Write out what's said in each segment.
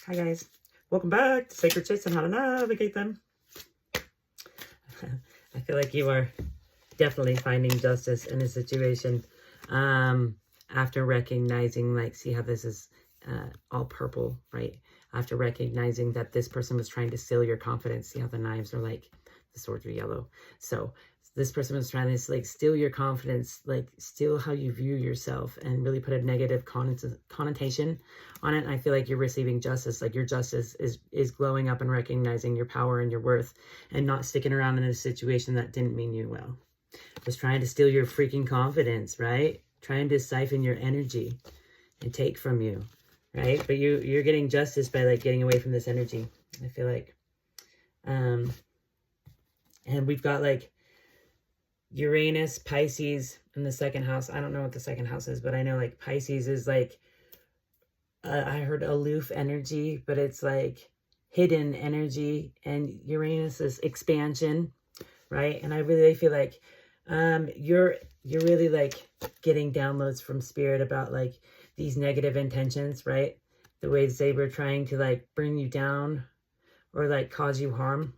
Hi guys, welcome back to Sacred Shifts and how to navigate them. I feel like you are definitely finding justice in a situation after recognizing, like, see how this is all purple, right? After recognizing that this person was trying to steal your confidence. See how the knives are like, the swords are yellow. So this person was trying to like steal your confidence, like steal how you view yourself and really put a negative connotation on it. And I feel like you're receiving justice, like your justice is glowing up and recognizing your power and your worth and not sticking around in a situation that didn't mean you well. Was trying to steal your freaking confidence, right? Trying to siphon your energy and take from you, right? But you're getting justice by like getting away from this energy, I feel like. And we've got like Uranus, Pisces in the second house. I don't know what the second house is, but I know like Pisces is like, I heard aloof energy, but it's like hidden energy, and Uranus is expansion, right? And I really feel like you're really like getting downloads from spirit about like these negative intentions, right? The ways they were trying to like bring you down or like cause you harm,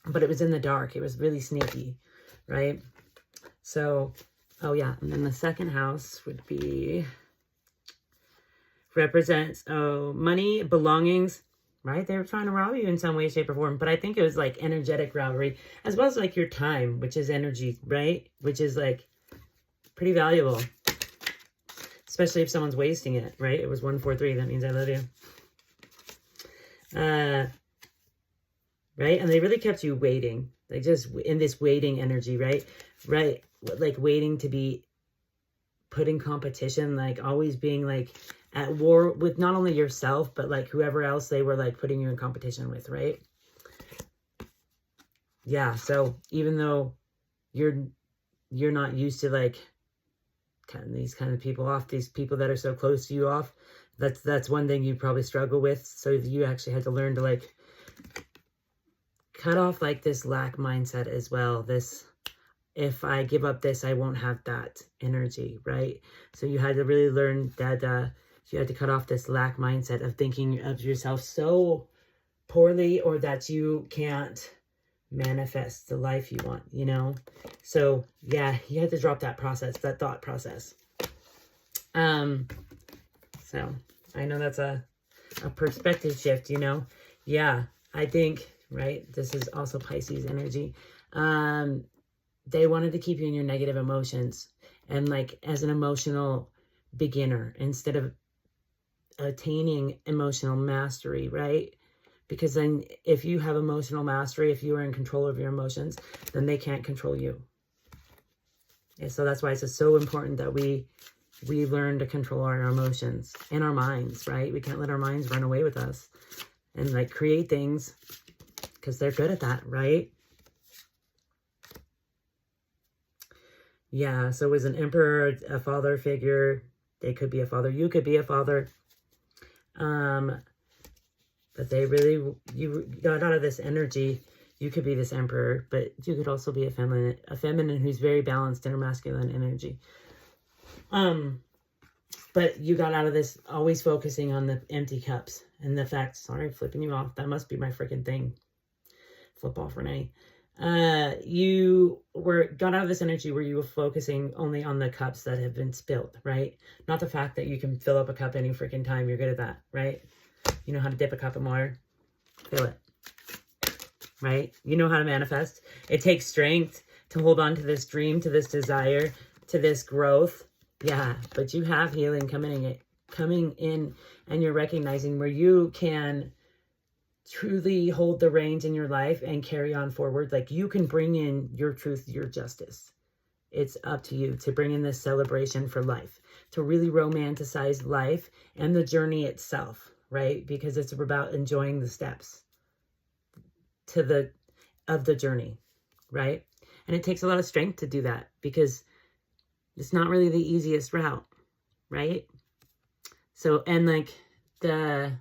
but it was in the dark. It was really sneaky, right? So, oh yeah, and then the second house would be, represents, money, belongings, right? They were trying to rob you in some way, shape, or form, but I think it was like energetic robbery, as well as like your time, which is energy, right? Which is like pretty valuable, especially if someone's wasting it, right? It was 143, that means I love you. Right? And they really kept you waiting, like just in this waiting energy, right? Right? Like waiting to be put in competition, like always being like at war with not only yourself, but like whoever else they were like putting you in competition with, right? Yeah, so even though you're not used to like cutting these kind of people off, these people that are so close to you off, that's one thing you probably struggle with. So you actually had to learn to like cut off like this lack mindset as well. This, if I give up this, I won't have that energy, right? So you had to really learn that you had to cut off this lack mindset of thinking of yourself so poorly, or that you can't manifest the life you want, you know? So yeah, you had to drop that process, that thought process. So I know that's a perspective shift, you know? Yeah, I think, right, this is also Pisces energy. They wanted to keep you in your negative emotions and like as an emotional beginner instead of attaining emotional mastery, right? Because then if you have emotional mastery, if you are in control of your emotions, then they can't control you. And so that's why it's so important that we learn to control our emotions and our minds, right? We can't let our minds run away with us and like create things because they're good at that, right? Yeah, so it was an emperor, a father figure. They could be a father. You could be a father. But they really, you got out of this energy. You could be this emperor, but you could also be a feminine who's very balanced in her masculine energy. But you got out of this always focusing on the empty cups and the fact, sorry, flipping you off. That must be my freaking thing. Flip off, Renee. You got out of this energy where you were focusing only on the cups that have been spilled, right? Not the fact that you can fill up a cup any freaking time. You're good at that, right? You know how to dip a cup in water, fill it, right? You know how to manifest. It takes strength to hold on to this dream, to this desire, to this growth. Yeah, but you have healing coming in, and you're recognizing where you can truly hold the reins in your life and carry on forward. Like you can bring in your truth, your justice. It's up to you to bring in this celebration for life, to really romanticize life and the journey itself, right? Because it's about enjoying the steps of the journey, right? And it takes a lot of strength to do that because it's not really the easiest route, right? So, and like the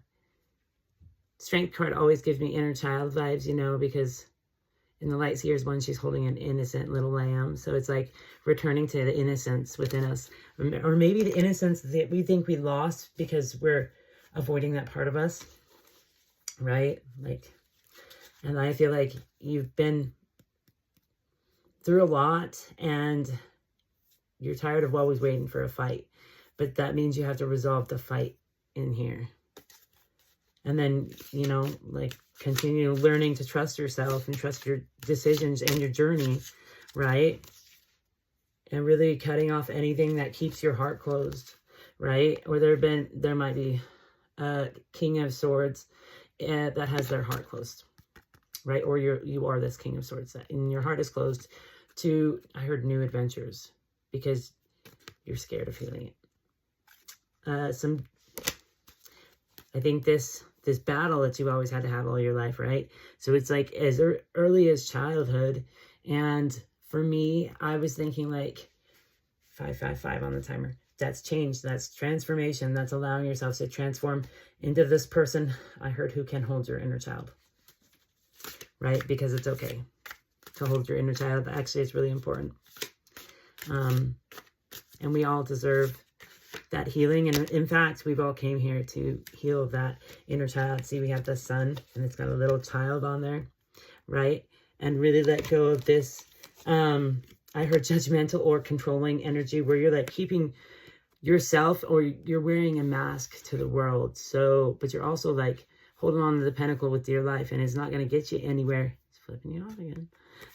Strength card always gives me inner child vibes, you know, because in the Light Seers one, she's holding an innocent little lamb. So it's like returning to the innocence within us. Or maybe the innocence that we think we lost because we're avoiding that part of us. right? Like, and I feel like you've been through a lot and you're tired of always waiting for a fight. But that means you have to resolve the fight in here. And then, you know, like continue learning to trust yourself and trust your decisions and your journey, right? And really cutting off anything that keeps your heart closed, right? Or there might be a King of Swords that has their heart closed, right? Or you are this King of Swords and your heart is closed to, I heard, new adventures because you're scared of feeling it. I think this battle that you've always had to have all your life, right? So it's like as early as childhood. And for me, I was thinking like 555 on the timer. That's change. That's transformation. That's allowing yourself to transform into this person, I heard, who can hold your inner child, right? Because it's okay to hold your inner child. Actually, it's really important. And we all deserve that healing. And in fact, we've all came here to heal that inner child. See, we have the sun and it's got a little child on there, right? And really let go of this, I heard, judgmental or controlling energy where you're like keeping yourself, or you're wearing a mask to the world. So, but you're also like holding on to the pinnacle with your life, and it's not going to get you anywhere. It's flipping you off again.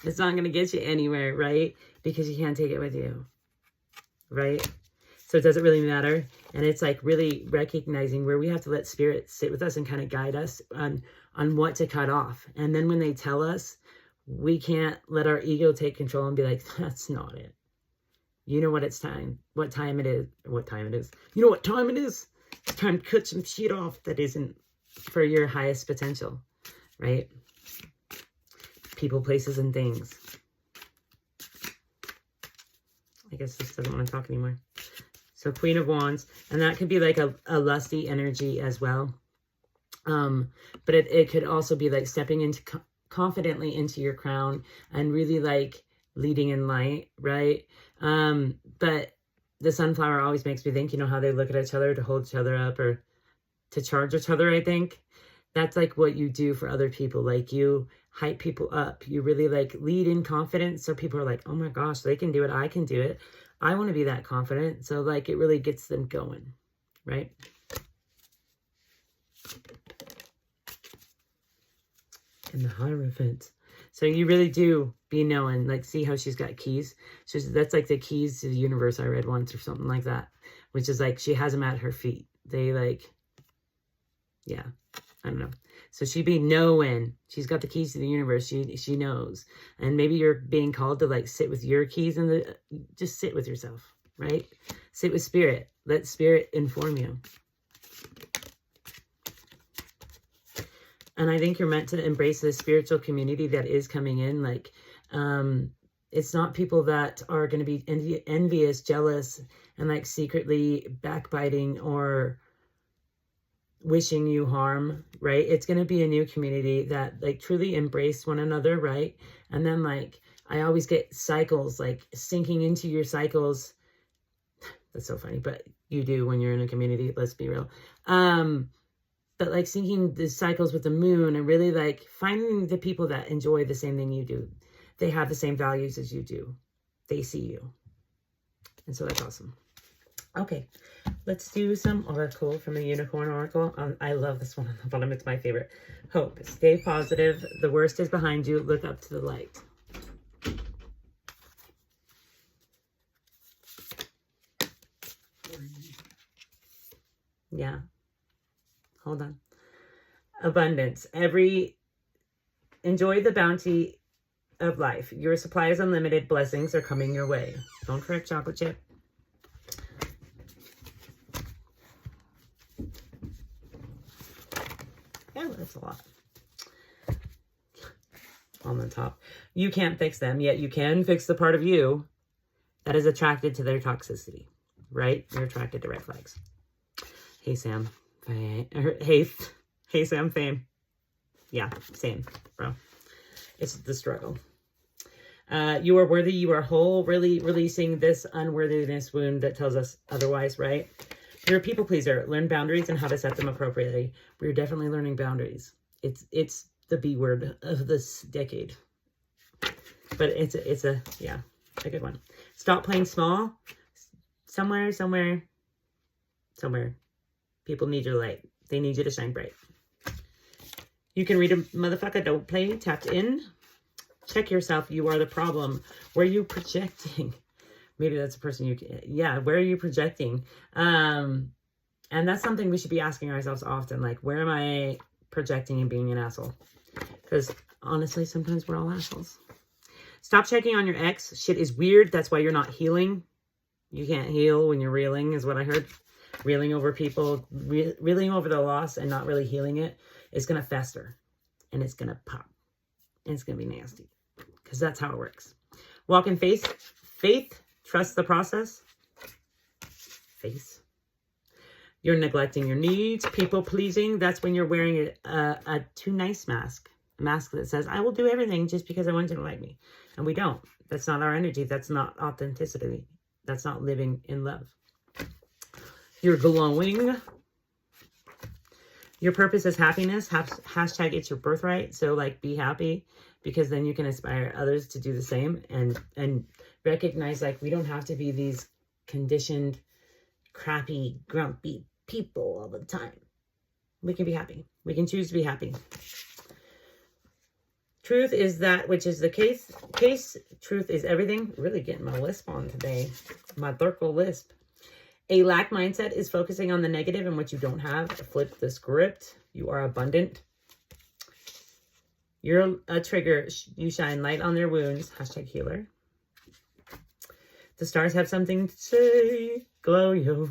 It's not going to get you anywhere, right? Because you can't take it with you, right? So it doesn't really matter. And it's like really recognizing where we have to let spirit sit with us and kind of guide us on what to cut off. And then when they tell us, we can't let our ego take control and be like, that's not it. You know what what time it is. You know what time it is? It's time to cut some shit off that isn't for your highest potential, right? People, places, and things. I guess this doesn't want to talk anymore. So Queen of Wands, and that could be like a lusty energy as well. But it could also be like stepping into confidently into your crown and really like leading in light, right? But the sunflower always makes me think, you know, how they look at each other to hold each other up or to charge each other, I think. That's like what you do for other people. Like you hype people up. You really like lead in confidence. So people are like, oh my gosh, they can do it. I can do it. I want to be that confident. So like it really gets them going, right? And the Hierophant. So you really do be knowing, like, see how she's got keys? That's like the keys to the universe I read once or something like that, which is like she has them at her feet. They like, yeah, I don't know. So she be knowing she's got the keys to the universe. She knows. And maybe you're being called to like sit with your keys and just sit with yourself, right? Sit with spirit. Let spirit inform you. And I think you're meant to embrace the spiritual community that is coming in. Like, it's not people that are going to be envious, jealous, and like secretly backbiting or wishing you harm, right? It's going to be a new community that like truly embrace one another, right? And then like, I always get cycles, like sinking into your cycles. That's so funny, but you do when you're in a community, let's be real. But like syncing the cycles with the moon and really like finding the people that enjoy the same thing you do. They have the same values as you do. They see you. And so that's awesome. Okay, let's do some oracle from the Unicorn Oracle. I love this one on the bottom. It's my favorite. Hope. Stay positive. The worst is behind you. Look up to the light. Yeah. Hold on. Abundance. Enjoy the bounty of life. Your supply is unlimited. Blessings are coming your way. Don't forget chocolate chip. Yeah, that's a lot. On the top. You can't fix them, yet you can fix the part of you that is attracted to their toxicity, right? You're attracted to red flags. Hey, Sam. Hey, Sam, fame. Yeah, same, bro. It's the struggle. You are worthy. You are whole. Really releasing this unworthiness wound that tells us otherwise, right? You're a people pleaser. Learn boundaries and how to set them appropriately. We're definitely learning boundaries. It's the B word of this decade. But it's a good one. Stop playing small. Somewhere. People need your light. They need you to shine bright. You can read a motherfucker, don't play. Tapped in. Check yourself. You are the problem. Where are you projecting? Maybe that's a person where are you projecting? And that's something we should be asking ourselves often. Like, where am I projecting and being an asshole? Because honestly, sometimes we're all assholes. Stop checking on your ex. Shit is weird. That's why you're not healing. You can't heal when you're reeling, is what I heard. Reeling over people, reeling over the loss and not really healing it is going to fester. And it's going to pop. And it's going to be nasty. Because that's how it works. Walk in faith. Faith. Trust the process. Face. You're neglecting your needs. People pleasing. That's when you're wearing a too nice mask. A mask that says, I will do everything just because I want you to like me. And we don't. That's not our energy. That's not authenticity. That's not living in love. You're glowing. Your purpose is happiness. Hashtag it's your birthright. So like be happy, because then you can inspire others to do the same and recognize like we don't have to be these conditioned, crappy, grumpy people all the time. We can be happy. We can choose to be happy. Truth is that which is the case. Truth is everything. Really getting my lisp on today. My Thurkle lisp. A lack mindset is focusing on the negative and what you don't have. Flip the script. You are abundant. You're a trigger. You shine light on their wounds. Hashtag healer. The stars have something to say. Glow yo.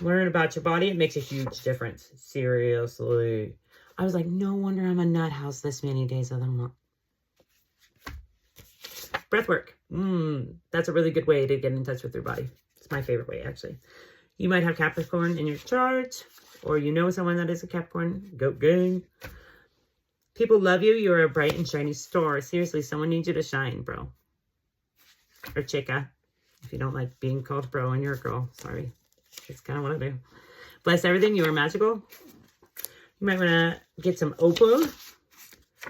Learn about your body. It makes a huge difference. Seriously. I was like, no wonder I'm a nut house this many days of the month. Breath work. That's a really good way to get in touch with your body. It's my favorite way, actually. You might have Capricorn in your chart, or you know someone that is a Capricorn. Goat gang. People love you. You're a bright and shiny star. Seriously, someone needs you to shine, bro. Or chica. If you don't like being called bro and you're a girl. Sorry. It's kind of what I do. Bless everything. You are magical. You might want to get some Oprah.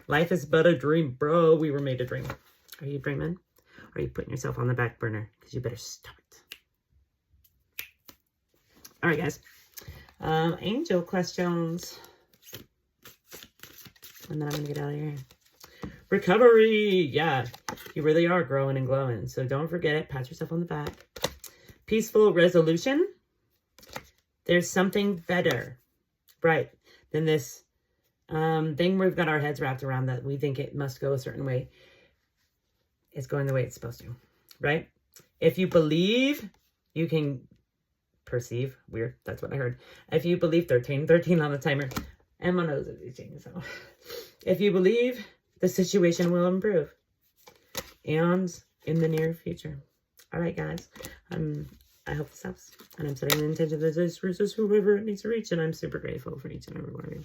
Life is but a dream, bro. We were made to dream. Are you dreaming? Or are you putting yourself on the back burner? Because you better start. All right, guys. Angel questions. And then I'm going to get out of here. Recovery. Yeah. You really are growing and glowing. So don't forget it. Pat yourself on the back. Peaceful resolution. There's something better. Right. Than this thing we've got our heads wrapped around that we think it must go a certain way. It's going the way it's supposed to. Right? If you believe, you can perceive. Weird. That's what I heard. If you believe, 13 on the timer. And my nose is itching. So if you believe, the situation will improve. And in the near future. All right, guys. I hope this helps. And I'm setting the intention that this reaches whoever it needs to reach. And I'm super grateful for each and every one of you.